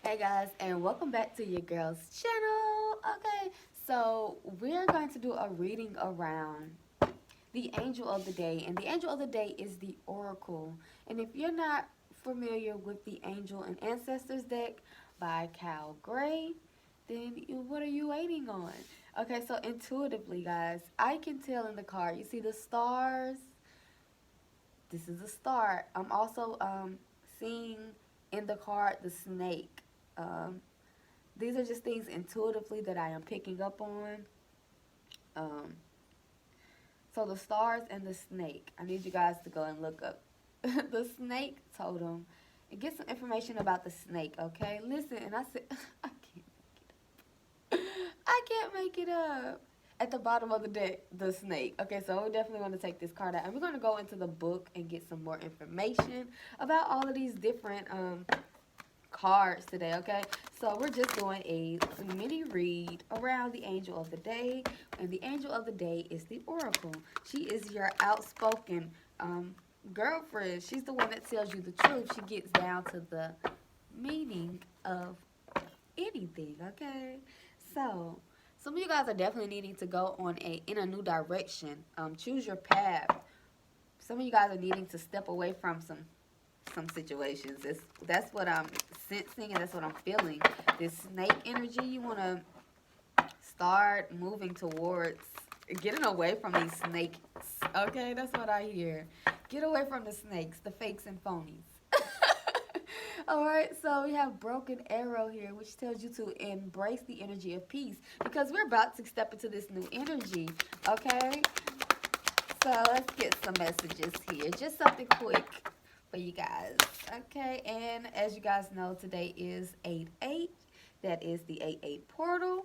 Hey guys, and welcome back to your girl's channel. Okay, so we're going to do a reading around the angel of the day, and the angel of the day is the oracle. And if you're not familiar with the Angel and Ancestors deck by Cal Gray, then what are you waiting on? Okay, so intuitively, guys, I can tell in the card. You see the stars? This is a star. I'm also seeing in the card the snake. Um, these are just things intuitively that I am picking up on. Um, so the stars and the snake. I need you guys to go and look up the snake totem and get some information about the snake. Okay, listen. And I said, I can't make it up. At the bottom of the deck, the snake. Okay, so we definitely want to take this card out, and we're going to go into the book and get some more information about all of these different cards today. Okay, so we're just doing a mini read around the angel of the day, and the angel of the day is the oracle. She is your outspoken girlfriend. She's the one that tells you the truth. She gets down to the meaning of anything. Okay, so some of you guys are definitely needing to go in a new direction. Choose your path. Some of you guys are needing to step away from some situations. That's what I'm sensing, and that's what I'm feeling. This snake energy, you want to start moving towards getting away from these snakes. Okay, that's what I hear. Get away from the snakes, the fakes and phonies. All right, so we have broken arrow here, which tells you to embrace the energy of peace because we're about to step into this new energy. Okay, so let's get some messages here. Just something quick for you guys. Okay, and as you guys know, today is 8/8. That is the 8/8 portal.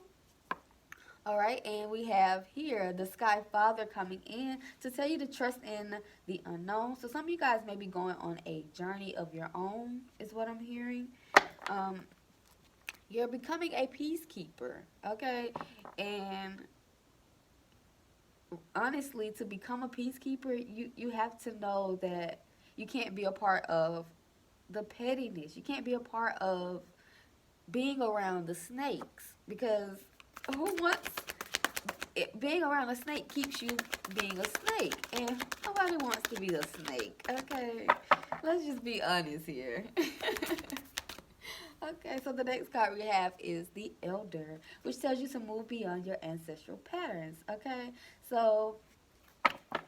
All right, and we have here the Sky Father coming in to tell you to trust in the unknown. So some of you guys may be going on a journey of your own, is what I'm hearing. Um, you're becoming a peacekeeper, okay? And honestly, to become a peacekeeper, you have to know that you can't be a part of the pettiness. You can't be a part of being around the snakes because who wants being around a snake keeps you being a snake, and nobody wants to be a snake. Okay, let's just be honest here. Okay, so the next card we have is the Elder, which tells you to move beyond your ancestral patterns. Okay, so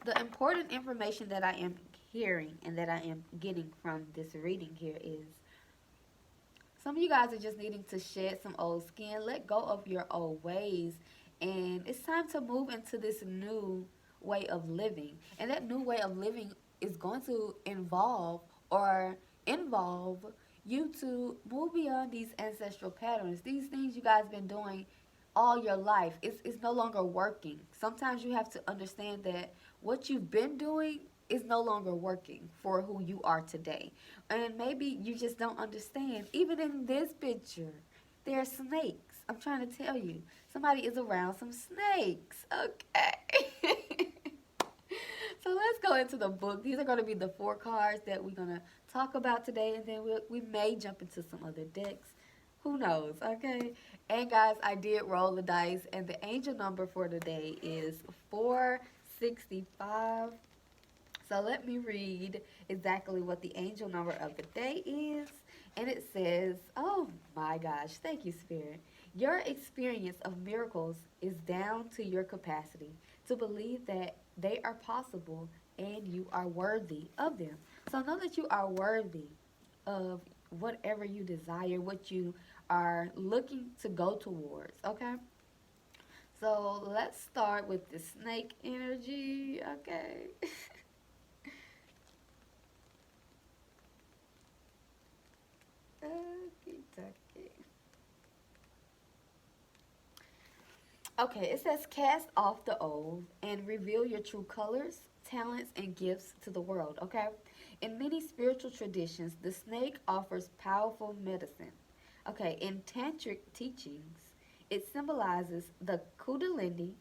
the important information that I am hearing and that I am getting from this reading here is some of you guys are just needing to shed some old skin, let go of your old ways, and it's time to move into this new way of living. And that new way of living is going to involve you to move beyond these ancestral patterns. These things you guys been doing all your life. It's no longer working. Sometimes you have to understand that what you've been doing is no longer working for who you are today. And maybe you just don't understand. Even in this picture, there are snakes. I'm trying to tell you. Somebody is around some snakes. Okay. So let's go into the book. These are going to be the 4 cards that we're going to talk about today. And then we may jump into some other decks. Who knows, okay? And guys, I did roll the dice. And the angel number for today is 465. So let me read exactly what the angel number of the day is. And it says, oh my gosh, thank you, Spirit. Your experience of miracles is down to your capacity to believe that they are possible and you are worthy of them. So know that you are worthy of whatever you desire, what you are looking to go towards, okay? So let's start with the snake energy, okay? Okay. Okay, it says cast off the old and reveal your true colors, talents, and gifts to the world, okay? In many spiritual traditions, the snake offers powerful medicine. Okay, in tantric teachings, it symbolizes the kundalini,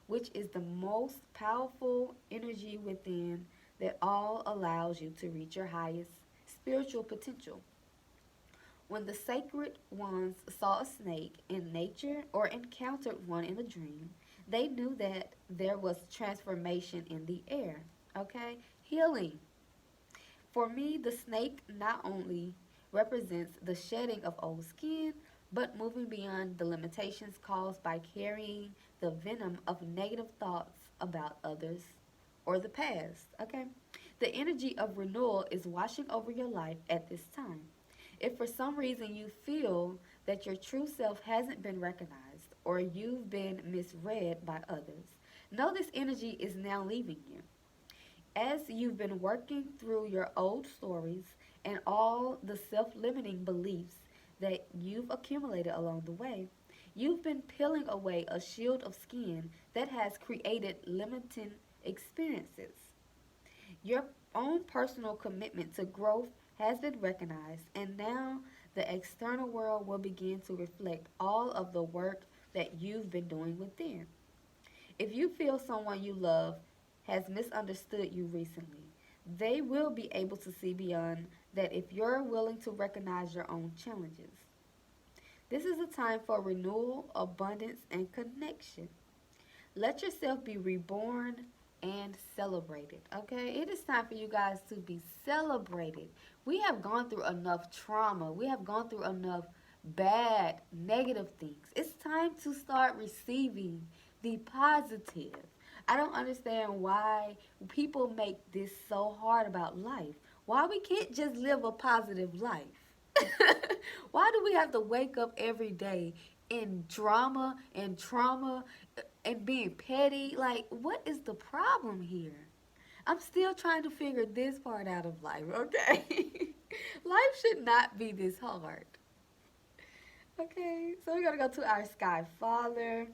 which is the most powerful energy within that all allows you to reach your highest spiritual potential. When the sacred ones saw a snake in nature or encountered one in a dream, they knew that there was transformation in the air. Okay? Healing. For me, the snake not only represents the shedding of old skin, but moving beyond the limitations caused by carrying the venom of negative thoughts about others or the past. Okay? The energy of renewal is washing over your life at this time. If for some reason you feel that your true self hasn't been recognized or you've been misread by others, know this energy is now leaving you. As you've been working through your old stories and all the self limiting beliefs that you've accumulated along the way, you've been peeling away a shield of skin that has created limiting experiences. Your own personal commitment to growth has been recognized, and now the external world will begin to reflect all of the work that you've been doing within. If you feel someone you love has misunderstood you recently, they will be able to see beyond that if you're willing to recognize your own challenges. This is a time for renewal, abundance, and connection. Let yourself be reborn and celebrated. Okay? It is time for you guys to be celebrated. We have gone through enough trauma. We have gone through enough bad, negative things. It's time to start receiving the positive. I don't understand why people make this so hard about life. Why we can't just live a positive life? Why do we have to wake up every day in drama and trauma and being petty? Like, what is the problem here? I'm still trying to figure this part out of life, okay? Life should not be this hard. Okay, so we're gonna go to our Sky Father.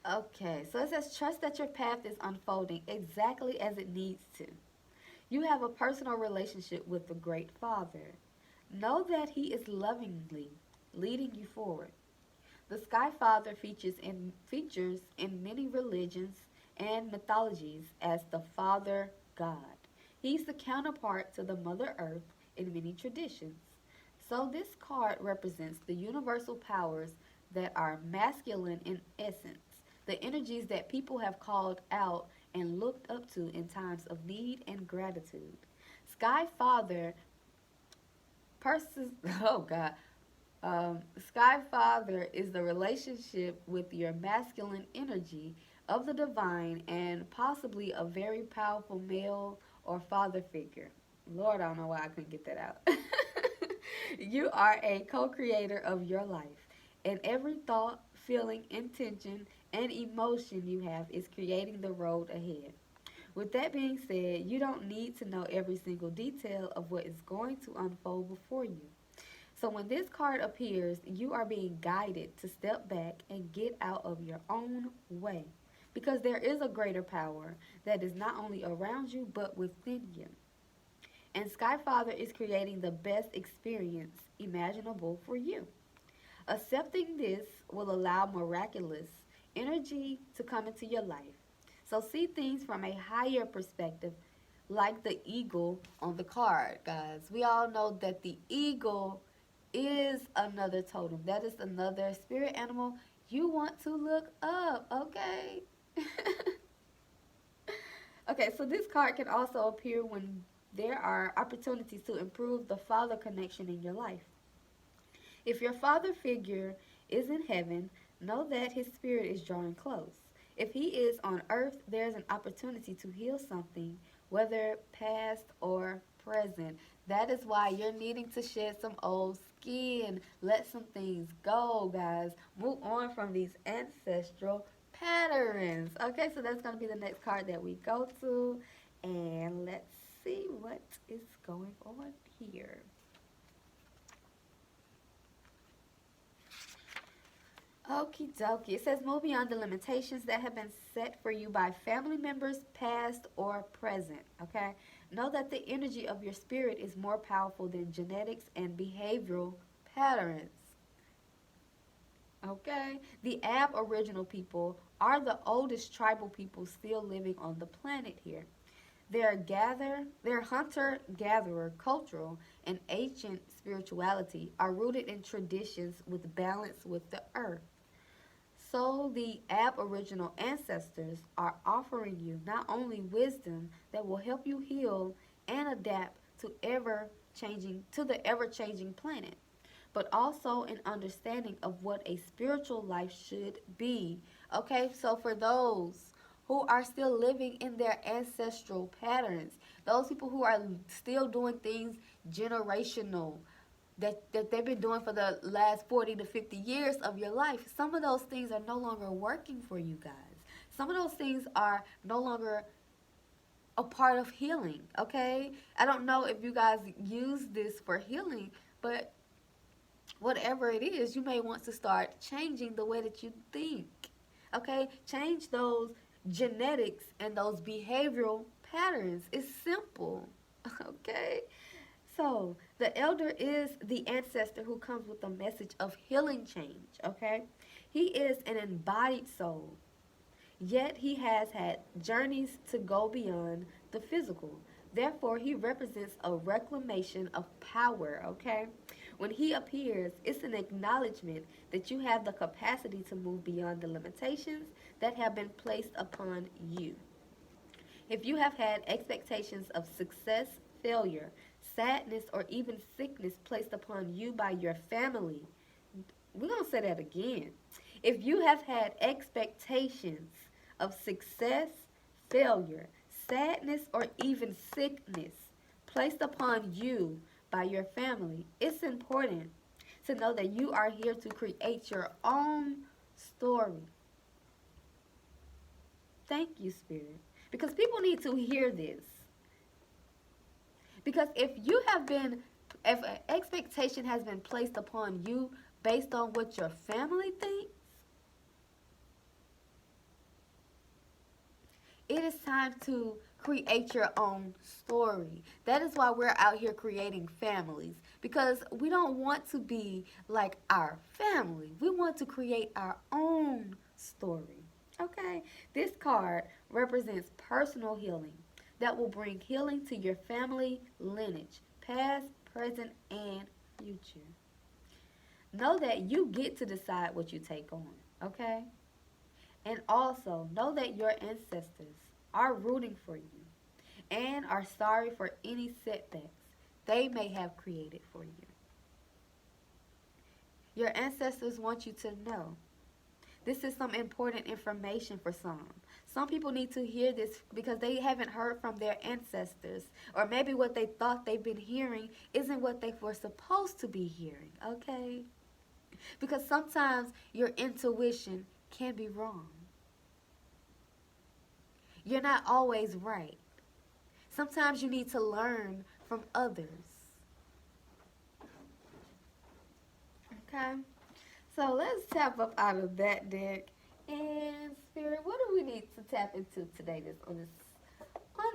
Okay, so it says, trust that your path is unfolding exactly as it needs to. You have a personal relationship with the Great Father. Know that He is lovingly leading you forward. The Sky Father features in many religions and mythologies as the Father God. He's the counterpart to the Mother Earth in many traditions. So this card represents the universal powers that are masculine in essence, the energies that people have called out and looked up to in times of need and gratitude. Sky Father oh God, Sky Father is the relationship with your masculine energy of the divine and possibly a very powerful male or father figure. Lord, I don't know why I couldn't get that out. You are a co creator of your life, and every thought, feeling, intention, and emotion you have is creating the road ahead. With that being said, you don't need to know every single detail of what is going to unfold before you. So when this card appears, you are being guided to step back and get out of your own way. Because there is a greater power that is not only around you but within you. And Sky Father is creating the best experience imaginable for you. Accepting this will allow miraculous energy to come into your life. So see things from a higher perspective, like the eagle on the card, guys. We all know that the eagle is another totem. That is another spirit animal you want to look up, okay? Okay, so this card can also appear when there are opportunities to improve the father connection in your life. If your father figure is in heaven, know that his spirit is drawing close. If he is on earth, there's an opportunity to heal something, whether past or present. That is why you're needing to shed some old skin. Let some things go, guys. Move on from these ancestral patterns. Okay, so that's going to be the next card that we go to. And let's see what is going on here. Okie dokie. It says move beyond the limitations that have been set for you by family members, past or present. Okay? Know that the energy of your spirit is more powerful than genetics and behavioral patterns. Okay? The Aboriginal people are the oldest tribal people still living on the planet here. Their hunter-gatherer cultural and ancient spirituality are rooted in traditions with balance with the earth. So the Aboriginal ancestors are offering you not only wisdom that will help you heal and adapt to the ever-changing planet, but also an understanding of what a spiritual life should be. Okay, so for those who are still living in their ancestral patterns, those people who are still doing things generational, that they've been doing for the last 40 to 50 years of your life, some of those things are no longer working for you guys. Some of those things are no longer a part of healing, okay? I don't know if you guys use this for healing, but whatever it is, you may want to start changing the way that you think, okay? Change those genetics and those behavioral patterns. It's simple, okay? So, the elder is the ancestor who comes with a message of healing change, okay? He is an embodied soul, yet he has had journeys to go beyond the physical. Therefore, he represents a reclamation of power, okay? When he appears, it's an acknowledgement that you have the capacity to move beyond the limitations that have been placed upon you. If you have had expectations of success, failure, sadness, or even sickness placed upon you by your family, we're going to say that again. If you have had expectations of success, failure, sadness, or even sickness placed upon you by your family, it's important to know that you are here to create your own story. Thank you, Spirit. Because people need to hear this. Because if an expectation has been placed upon you based on what your family thinks, it is time to create your own story. That is why we're out here creating families, because we don't want to be like our family. We want to create our own story. Okay? This card represents personal healing that will bring healing to your family lineage, past, present, and future. Know that you get to decide what you take on, okay? And also, know that your ancestors are rooting for you and are sorry for any setbacks they may have created for you. Your ancestors want you to know. This is some important information for some. Some people need to hear this because they haven't heard from their ancestors. Or maybe what they thought they've been hearing isn't what they were supposed to be hearing, okay? Because sometimes your intuition can be wrong. You're not always right. Sometimes you need to learn from others. Okay? So let's tap up out of that deck. And Spirit, what do we need to tap into today on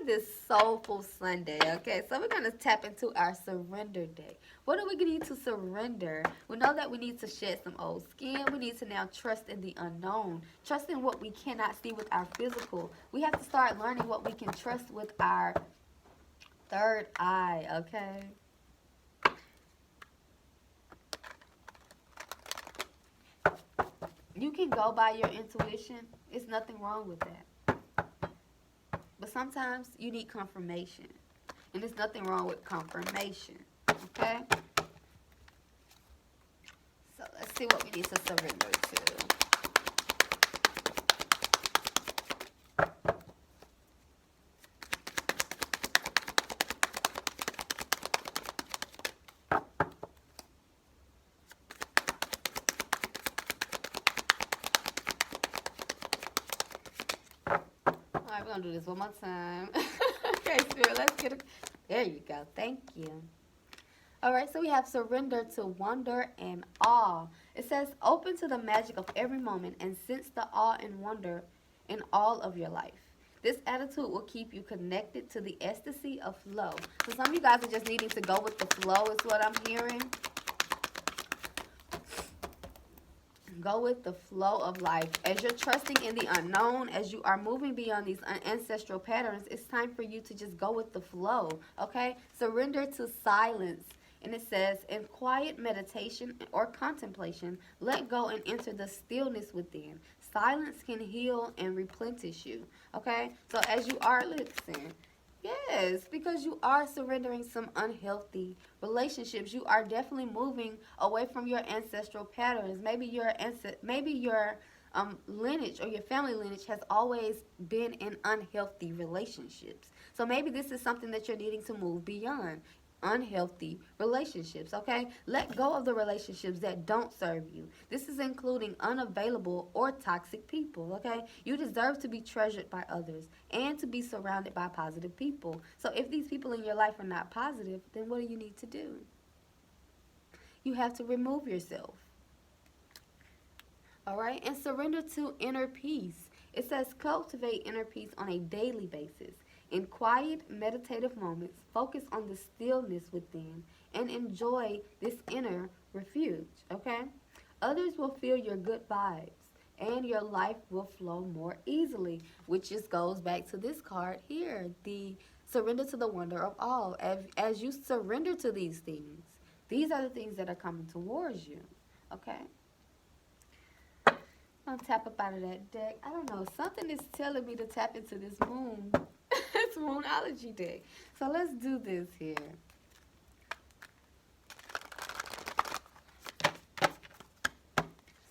this soulful Sunday? Okay, so we're gonna tap into our surrender deck. What do we need to surrender? We know that we need to shed some old skin. We need to now trust in the unknown. Trust in what we cannot see with our physical. We have to start learning what we can trust with our third eye, okay? You can go by your intuition. It's nothing wrong with that. But sometimes you need confirmation. And there's nothing wrong with confirmation. Okay? So let's see what we need to surrender to. We're going to do this one more time. Okay, Spirit, let's get it. There you go. Thank you. All right, so we have surrender to wonder and awe. It says, open to the magic of every moment and sense the awe and wonder in all of your life. This attitude will keep you connected to the ecstasy of flow. So some of you guys are just needing to go with the flow is what I'm hearing. Go with the flow of life. As you're trusting in the unknown, as you are moving beyond these ancestral patterns, it's time for you to just go with the flow, okay? Surrender to silence. And it says, in quiet meditation or contemplation, let go and enter the stillness within. Silence can heal and replenish you, okay? So as you are, listen, yes, because you are surrendering some unhealthy relationships. You are definitely moving away from your ancestral patterns. Maybe your lineage or your family lineage has always been in unhealthy relationships. So maybe this is something that you're needing to move beyond. Unhealthy relationships, okay? Let go of the relationships that don't serve you. This is including unavailable or toxic people, okay? You deserve to be treasured by others and to be surrounded by positive people. So if these people in your life are not positive, then what do you need to do? You have to remove yourself. All right? And surrender to inner peace. It says cultivate inner peace on a daily basis. In quiet, meditative moments, focus on the stillness within and enjoy this inner refuge, okay? Others will feel your good vibes and your life will flow more easily, which just goes back to this card here, the surrender to the wonder of all. As you surrender to these things, these are the things that are coming towards you, okay? I'll tap up out of that deck. I don't know. Something is telling me to tap into this moon. It's moonology deck. So let's do this here.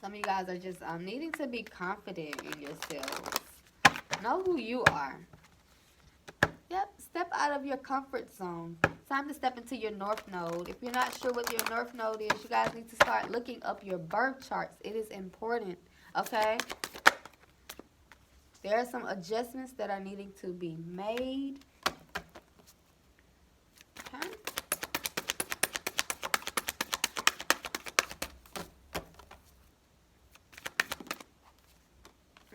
Some of you guys are just needing to be confident in yourselves. Know who you are. Yep. Step out of your comfort zone. Time to step into your North Node. If you're not sure what your North Node is, you guys need to start looking up your birth charts. It is important. Okay? There are some adjustments that are needing to be made. Okay?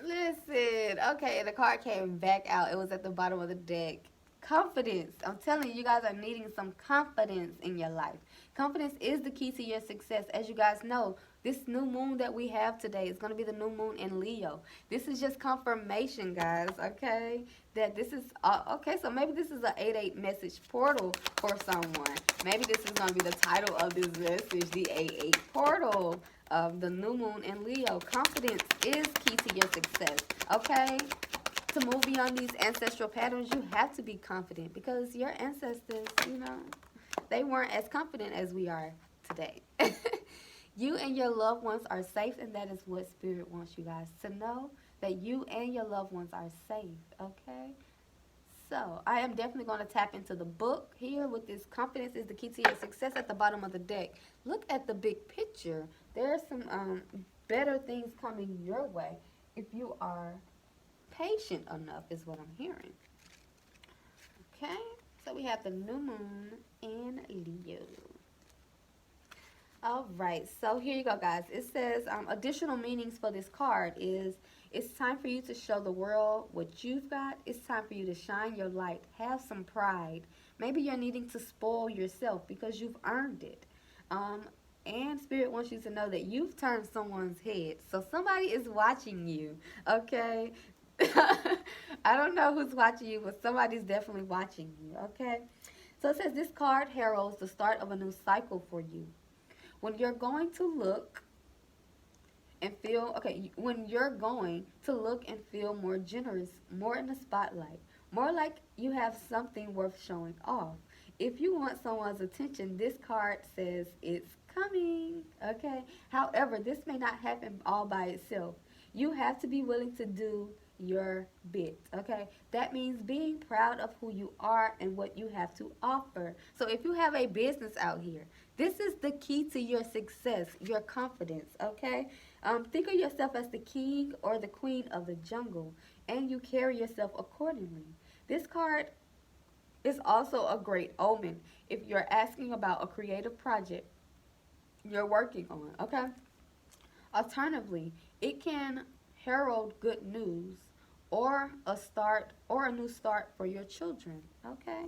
Listen. Okay, the card came back out. It was at the bottom of the deck. Confidence. I'm telling you, you guys are needing some confidence in your life. Confidence is the key to your success. As you guys know, this new moon that we have today is going to be the new moon in Leo. This is just confirmation, guys, okay? That this is, okay, so maybe this is an 8-8 message portal for someone. Maybe this is going to be the title of this message, the 8-8 portal of the new moon in Leo. Confidence is key to your success, okay? To move beyond these ancestral patterns, you have to be confident because your ancestors, you know, they weren't as confident as we are today. You and your loved ones are safe, and that is what Spirit wants you guys to know, that you and your loved ones are safe, okay? So, I am definitely going to tap into the book here with this confidence is the key to your success at the bottom of the deck. Look at the big picture. There are some better things coming your way if you are patient enough is what I'm hearing. Okay, so we have the new moon in Leo. All right, so here you go, guys. It says additional meanings for this card is it's time for you to show the world what you've got. It's time for you to shine your light. Have some pride. Maybe you're needing to spoil yourself because you've earned it. And Spirit wants you to know that you've turned someone's head. So somebody is watching you, okay? I don't know who's watching you, but somebody's definitely watching you, okay? So it says this card heralds the start of a new cycle for you. When you're going to look and feel, when you're going to look and feel more generous, more in the spotlight, more like you have something worth showing off. If you want someone's attention, this card says it's coming, okay? However, this may not happen all by itself. You have to be willing to do your bit, okay? That means being proud of who you are and what you have to offer. So if you have a business out here, this is the key to your success, your confidence, okay? Think of yourself as the king or the queen of the jungle, and you carry yourself accordingly. This card is also a great omen if you're asking about a creative project you're working on, okay? Alternatively, it can herald good news or a new start for your children, okay?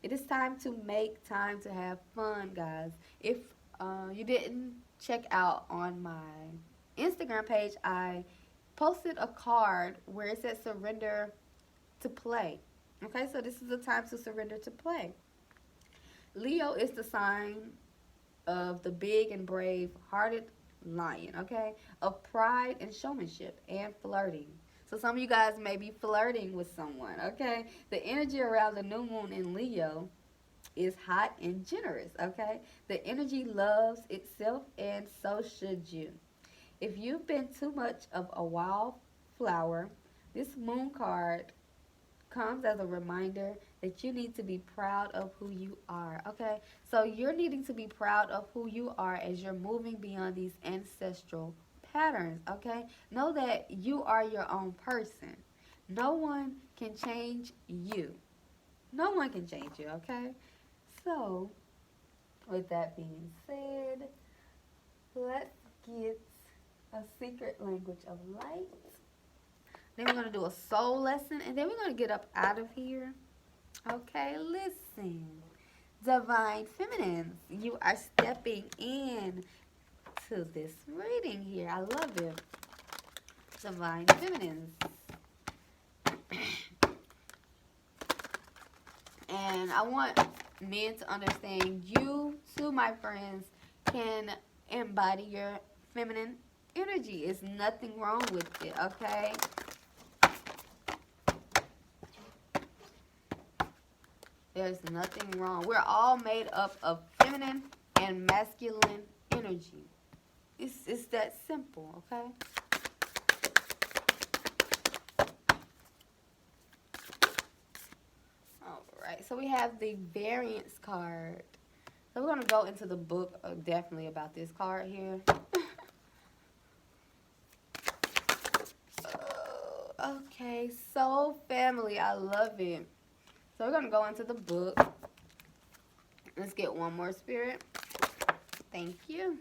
It is time to make time to have fun, guys. If you didn't check out on my Instagram page, I posted a card where it says surrender to play. Okay, so this is the time to surrender to play. Leo is the sign of the big and brave hearted lion, okay? Of pride and showmanship and flirting. So some of you guys may be flirting with someone, okay? The energy around the new moon in Leo is hot and generous, okay? The energy loves itself, and so should you. If you've been too much of a wildflower, this moon card comes as a reminder that you need to be proud of who you are, okay? So you're needing to be proud of who you are as you're moving beyond these ancestral patterns, okay? Know that you are your own person. No one can change you. No one can change you, okay? So, with that being said, let's get a secret language of light. Then we're going to do a soul lesson, and then we're going to get up out of here. Okay, listen. Divine Feminines, you are stepping in to this reading here. I love it. Divine Feminines. And I want men to understand you, too, my friends, can embody your feminine energy. It's nothing wrong with it, okay? There's nothing wrong. We're all made up of feminine and masculine energy. It's that simple, okay? Alright, so we have the variance card. So we're going to go into the book definitely about this card here. Okay, soul family. I love it. So we're going to go into the book. Let's get one more spirit. Thank you.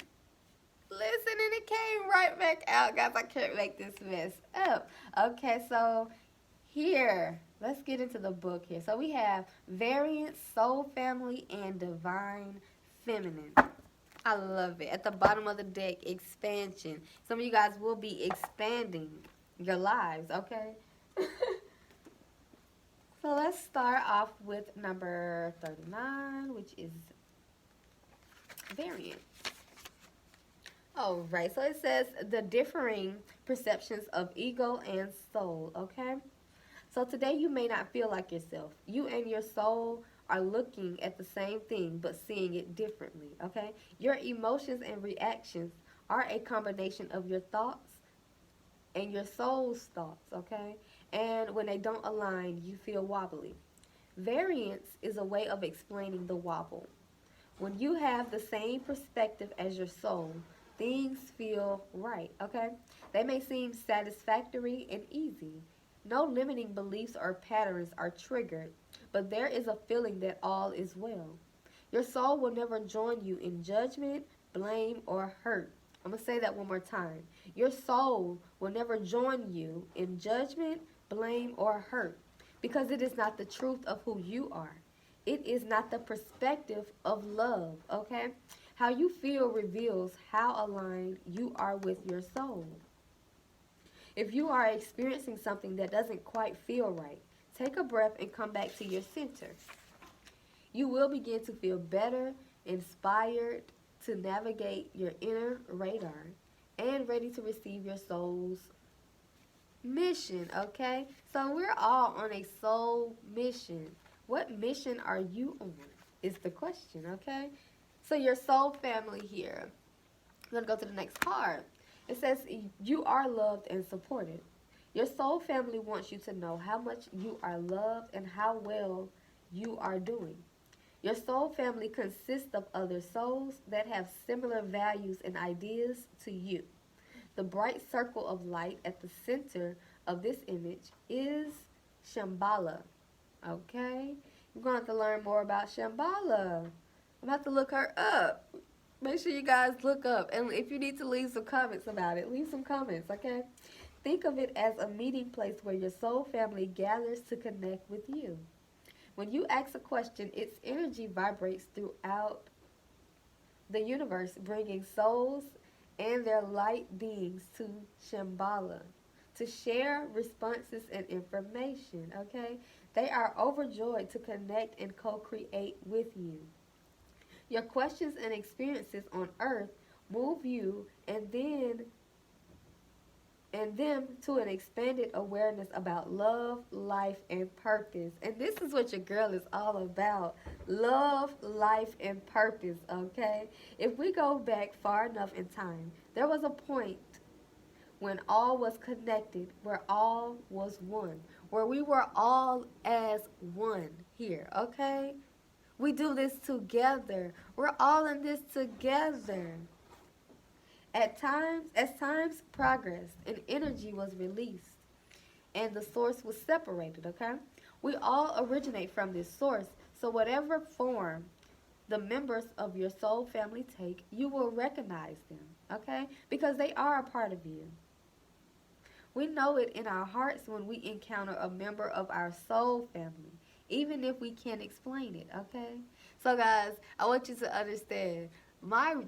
Listen, and it came right back out, guys. I can't make this mess up. Okay, so here, let's get into the book here. So we have variance, soul family, and divine feminine. I love it. At the bottom of the deck, expansion. Some of you guys will be expanding your lives, okay? So let's start off with number 39, which is variance. All right, so it says the differing perceptions of ego and soul, okay? So today you may not feel like yourself. You and your soul are looking at the same thing but seeing it differently, okay? Your emotions and reactions are a combination of your thoughts and your soul's thoughts, okay? And when they don't align, you feel wobbly. Variance is a way of explaining the wobble. When you have the same perspective as your soul, things feel right, okay? They may seem satisfactory and easy. No limiting beliefs or patterns are triggered, but there is a feeling that all is well. Your soul will never join you in judgment, blame, or hurt. I'm going to say that one more time. Your soul will never join you in judgment, blame, or hurt because it is not the truth of who you are. It is not the perspective of love, okay? How you feel reveals how aligned you are with your soul. If you are experiencing something that doesn't quite feel right, take a breath and come back to your center. You will begin to feel better, inspired to navigate your inner radar, and ready to receive your soul's mission, okay? So we're all on a soul mission. What mission are you on is the question, okay? So your soul family here. I'm going to go to the next card. It says you are loved and supported. Your soul family wants you to know how much you are loved and how well you are doing. Your soul family consists of other souls that have similar values and ideas to you. The bright circle of light at the center of this image is Shambhala. Okay? You're going to have to learn more about Shambhala. I'm going to have to look her up. Make sure you guys look up. And if you need to leave some comments about it, leave some comments, okay? Think of it as a meeting place where your soul family gathers to connect with you. When you ask a question, its energy vibrates throughout the universe, bringing souls and their light beings to Shambhala to share responses and information, okay? They are overjoyed to connect and co-create with you. Your questions and experiences on earth move you and them to an expanded awareness about love, life, and purpose. And this is what your girl is all about. Love, life, and purpose, okay? If we go back far enough in time, there was a point when all was connected, where all was one, where we were all as one here, okay? We do this together. We're all in this together. As times progressed and energy was released and the source was separated, okay? We all originate from this source. So whatever form the members of your soul family take, you will recognize them, okay? Because they are a part of you. We know it in our hearts when we encounter a member of our soul family, even if we can't explain it, okay? So guys, I want you to understand,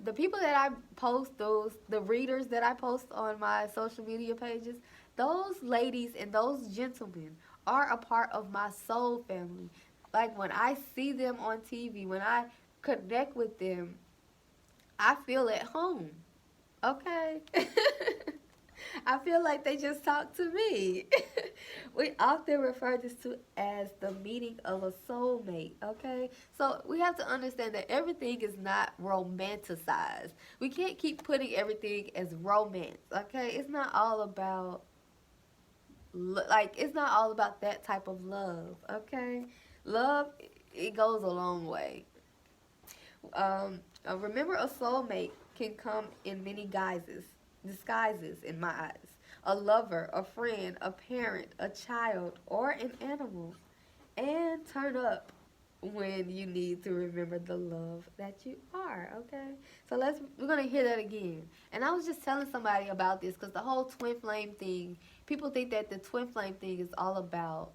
the people that I post, the readers that I post on my social media pages, those ladies and those gentlemen are a part of my soul family. Like when I see them on TV, when I connect with them, I feel at home, okay? I feel like they just talk to me. We often refer this to as the meeting of a soulmate, okay? So we have to understand that everything is not romanticized. We can't keep putting everything as romance, okay? It's not all about, it's not all about that type of love, okay? Love, it goes a long way. Remember, a soulmate can come in many disguises in my eyes. A lover, a friend, a parent, a child, or an animal. And turn up when you need to remember the love that you are, okay? So we're going to hear that again. And I was just telling somebody about this because the whole twin flame thing, people think that the twin flame thing is all about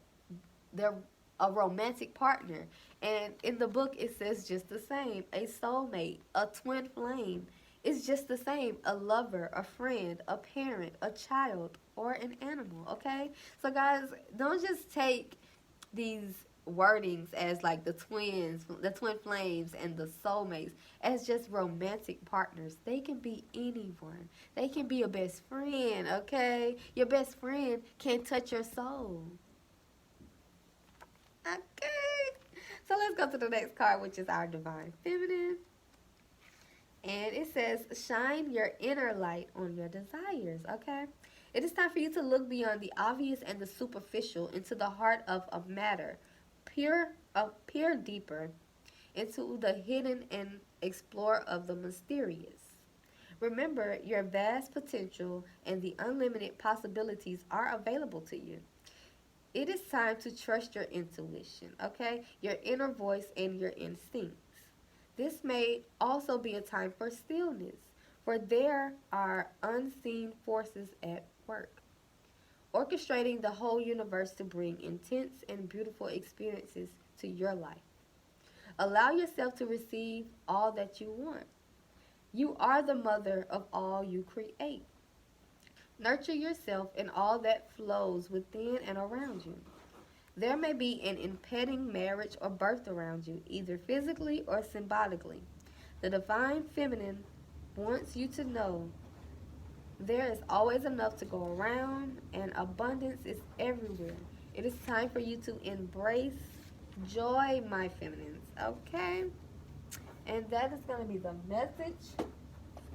they're a romantic partner. And in the book, it says just the same. A soulmate, a twin flame, is just the same. A lover, a friend, a parent, a child, or an animal, okay? So guys, don't just take these wordings as like the twin flames and the soulmates as just romantic partners. They can be anyone. They can be a best friend, okay? Your best friend can touch your soul. Okay. So let's go to the next card, which is our Divine Feminine. And it says, shine your inner light on your desires, okay? It is time for you to look beyond the obvious and the superficial into the heart of matter. Peer deeper into the hidden and explore of the mysterious. Remember, your vast potential and the unlimited possibilities are available to you. It is time to trust your intuition, okay? Your inner voice and your instincts. This may also be a time for stillness, for there are unseen forces at work, orchestrating the whole universe to bring intense and beautiful experiences to your life. Allow yourself to receive all that you want. You are the mother of all you create. Nurture yourself and all that flows within and around you. There may be an impending marriage or birth around you, either physically or symbolically. The Divine Feminine wants you to know there is always enough to go around and abundance is everywhere. It is time for you to embrace joy, my feminines, okay? And that is going to be the message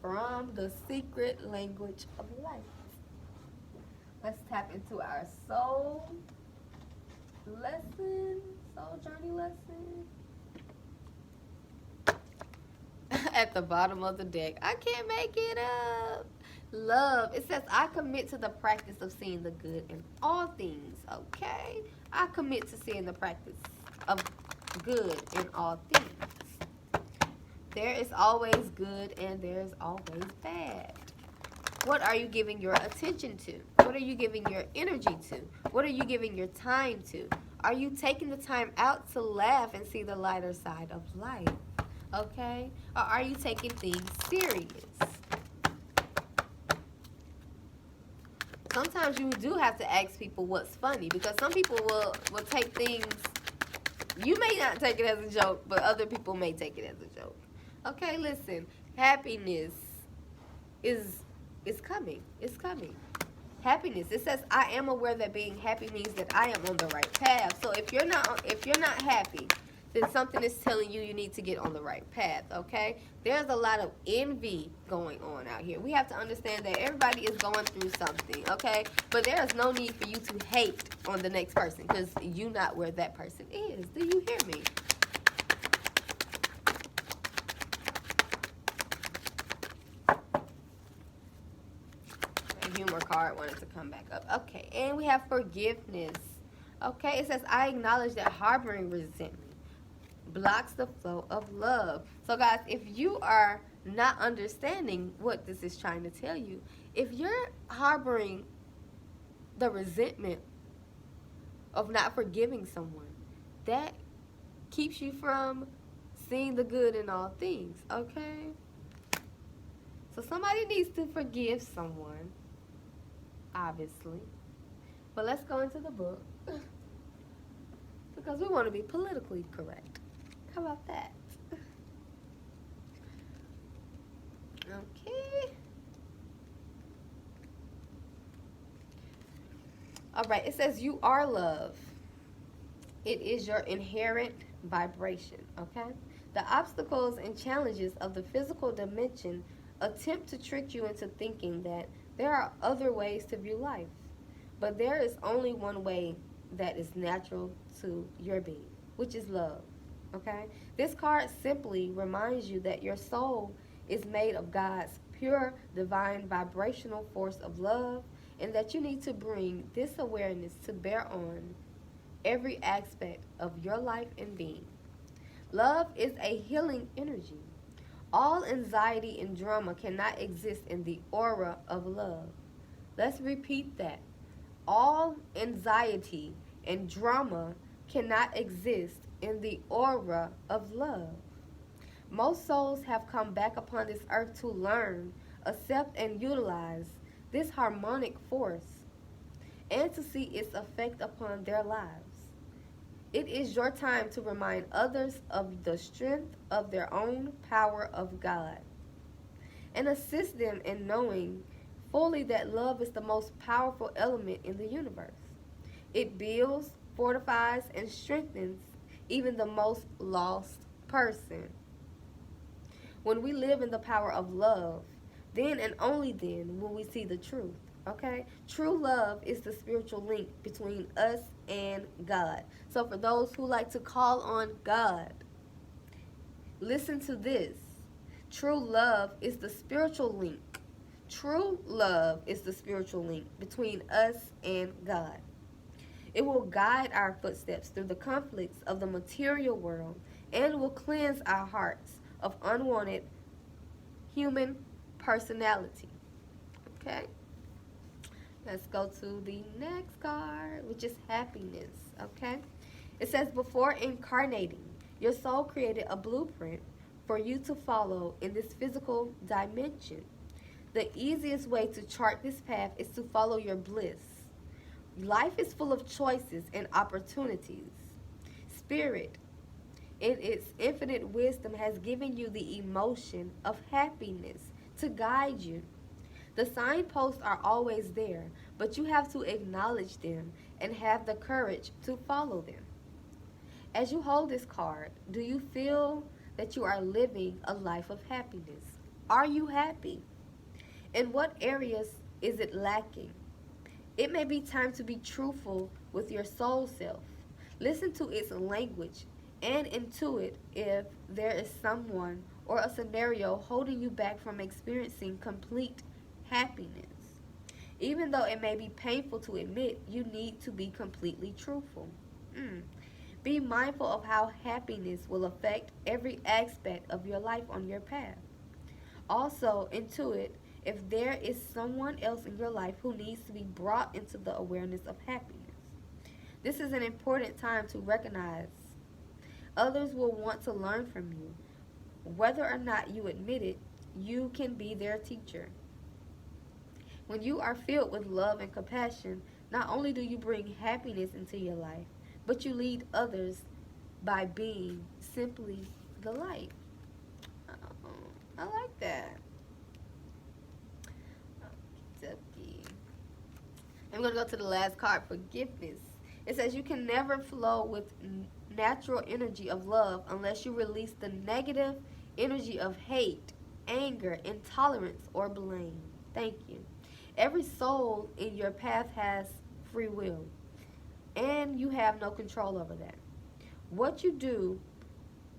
from the secret language of life. Let's tap into our soul lesson, soul journey lesson. At the bottom of the deck, I can't make it up. Love. It says, I commit to the practice of seeing the good in all things, okay? I commit to seeing the practice of good in all things. There is always good and there's always bad. What are you giving your attention to? What are you giving your energy to? What are you giving your time to? Are you taking the time out to laugh and see the lighter side of life? Okay? Or are you taking things serious? sometimes you do have to ask people what's funny, because some people will take things, you may not take it as a joke, but other people may take it as a joke. Okay, listen, happiness is coming. It's coming. Happiness. It says, I am aware that being happy means that I am on the right path. So if you're not happy, then something is telling you need to get on the right path, okay? There's a lot of envy going on out here. We have to understand that everybody is going through something, okay? But there is no need for you to hate on the next person, because you're not where that person is. Do you hear me? Humor card wanted to come back up. Okay, and we have forgiveness. Okay, it says, I acknowledge that harboring resentment blocks the flow of love. So guys, if you are not understanding what this is trying to tell you, if you're harboring the resentment of not forgiving someone, that keeps you from seeing the good in all things, okay? So somebody needs to forgive someone, obviously. But let's go into the book, because we want to be politically correct. How about that? Okay. All right, it says you are love. It is your inherent vibration, okay? The obstacles and challenges of the physical dimension attempt to trick you into thinking that there are other ways to view life. But there is only one way that is natural to your being, which is love, okay? This card simply reminds you that your soul is made of God's pure, divine, vibrational force of love, and that you need to bring this awareness to bear on every aspect of your life and being. Love is a healing energy. All anxiety and drama cannot exist in the aura of love. Let's repeat that. All anxiety and drama cannot exist in the aura of love. Most souls have come back upon this earth to learn, accept, and utilize this harmonic force, and to see its effect upon their lives. It is your time to remind others of the strength of their own power of God, and assist them in knowing fully that love is the most powerful element in the universe. It builds, fortifies, and strengthens even the most lost person. When we live in the power of love, then and only then will we see the truth, okay? True love is the spiritual link between us and God. So for those who like to call on God, listen to this. True love is the spiritual link. True love is the spiritual link between us and God. It will guide our footsteps through the conflicts of the material world and will cleanse our hearts of unwanted human personality. Okay? Let's go to the next card, which is happiness. Okay? It says, before incarnating, your soul created a blueprint for you to follow in this physical dimension. The easiest way to chart this path is to follow your bliss. Life is full of choices and opportunities. Spirit, in its infinite wisdom, has given you the emotion of happiness to guide you. The signposts are always there, but you have to acknowledge them and have the courage to follow them. As you hold this card, do you feel that you are living a life of happiness? Are you happy? In what areas is it lacking? It may be time to be truthful with your soul self. Listen to its language and intuit if there is someone or a scenario holding you back from experiencing complete happiness. Even though it may be painful to admit, you need to be completely truthful. Be mindful of how happiness will affect every aspect of your life on your path. Also, intuit if there is someone else in your life who needs to be brought into the awareness of happiness. This is an important time to recognize others will want to learn from you. Whether or not you admit it, you can be their teacher. When you are filled with love and compassion, not only do you bring happiness into your life, but you lead others by being simply the light. Oh, I like that. Okey-dokey. I'm going to go to the last card, forgiveness. It says you can never flow with natural energy of love unless you release the negative energy of hate, anger, intolerance, or blame. Thank you. Every soul in your path has free will, and you have no control over that. What you do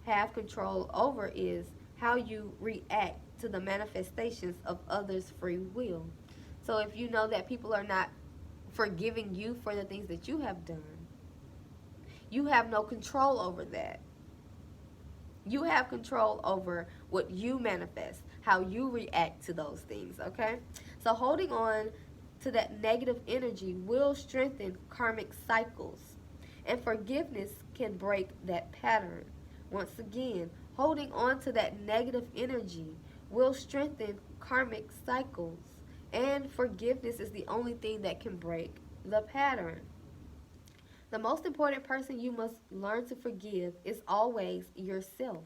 have control over is how you react to the manifestations of others' free will. So if you know that people are not forgiving you for the things that you have done, you have no control over that. You have control over what you manifest, how you react to those things, okay? So holding on to that negative energy will strengthen karmic cycles, and forgiveness can break that pattern. Once again, holding on to that negative energy will strengthen karmic cycles, and forgiveness is the only thing that can break the pattern. The most important person you must learn to forgive is always yourself.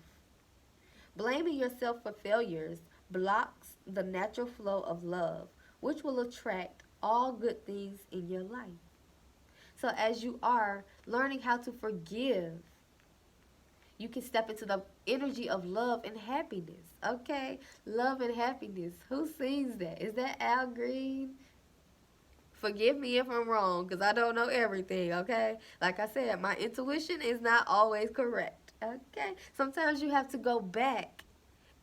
Blaming yourself for failures blocks the natural flow of love, which will attract all good things in your life. So, as you are learning how to forgive, you can step into the energy of love and happiness. Okay? Love and happiness. Who sings that? Is that Al Green? Forgive me if I'm wrong, because I don't know everything, okay? Like I said, my intuition is not always correct, okay? Sometimes you have to go back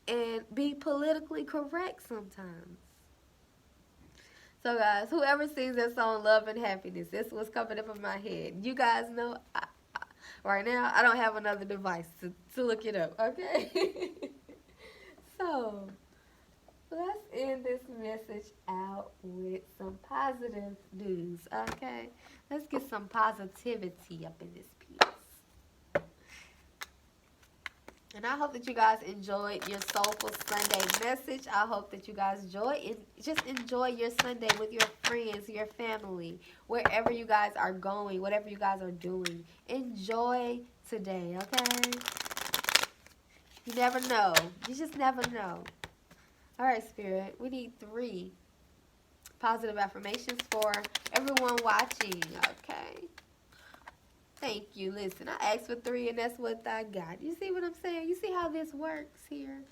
and be politically correct sometimes. So, guys, whoever sings that song, Love and Happiness, this was coming up in my head. You guys know, right now, I don't have another device to look it up, okay? So, let's end this message out with some positive news, okay? Let's get some positivity up in this piece. And I hope that you guys enjoyed your Soulful Sunday message. I hope that you guys just enjoy your Sunday with your friends, your family, wherever you guys are going, whatever you guys are doing. Enjoy today, okay? You never know. You just never know. All right, Spirit, we need 3 positive affirmations for everyone watching, okay? Thank you. Listen, I asked for 3 and that's what I got. You see what I'm saying? You see how this works here?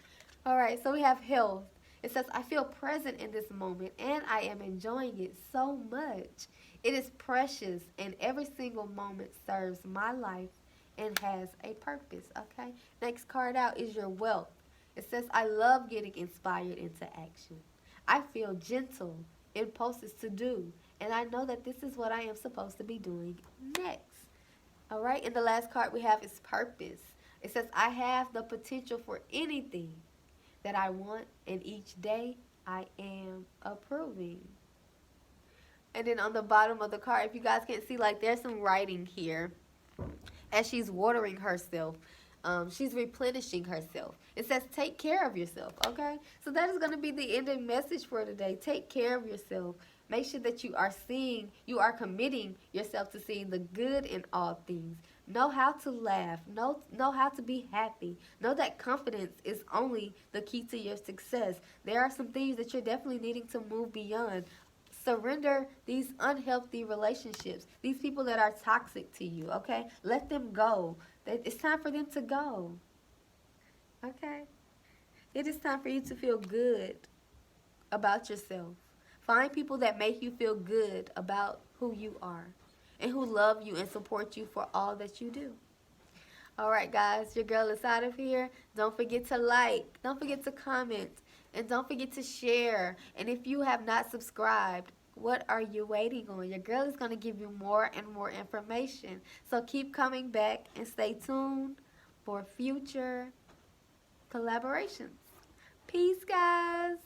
All right, so we have health. It says, I feel present in this moment and I am enjoying it so much. It is precious and every single moment serves my life and has a purpose, okay? Next card out is your wealth. It says, I love getting inspired into action. I feel gentle, impulses to do, and I know that this is what I am supposed to be doing next. All right, and the last card we have is purpose. It says, I have the potential for anything that I want, and each day I am approving. And then on the bottom of the card, if you guys can't see, like there's some writing here as she's watering herself. She's replenishing herself. It says, take care of yourself, okay? So that is going to be the ending message for today. Take care of yourself. Make sure that you are committing yourself to seeing the good in all things. Know how to laugh. Know how to be happy. Know that confidence is only the key to your success. There are some things that you're definitely needing to move beyond. Surrender these unhealthy relationships, these people that are toxic to you, okay? Let them go. It's time for them to go, okay? It is time for you to feel good about yourself. Find people that make you feel good about who you are and who love you and support you for all that you do. All right, guys, your girl is out of here. Don't forget to like. Don't forget to comment. And don't forget to share. And if you have not subscribed, what are you waiting on? Your girl is going to give you more and more information. So keep coming back and stay tuned for future collaborations. Peace, guys.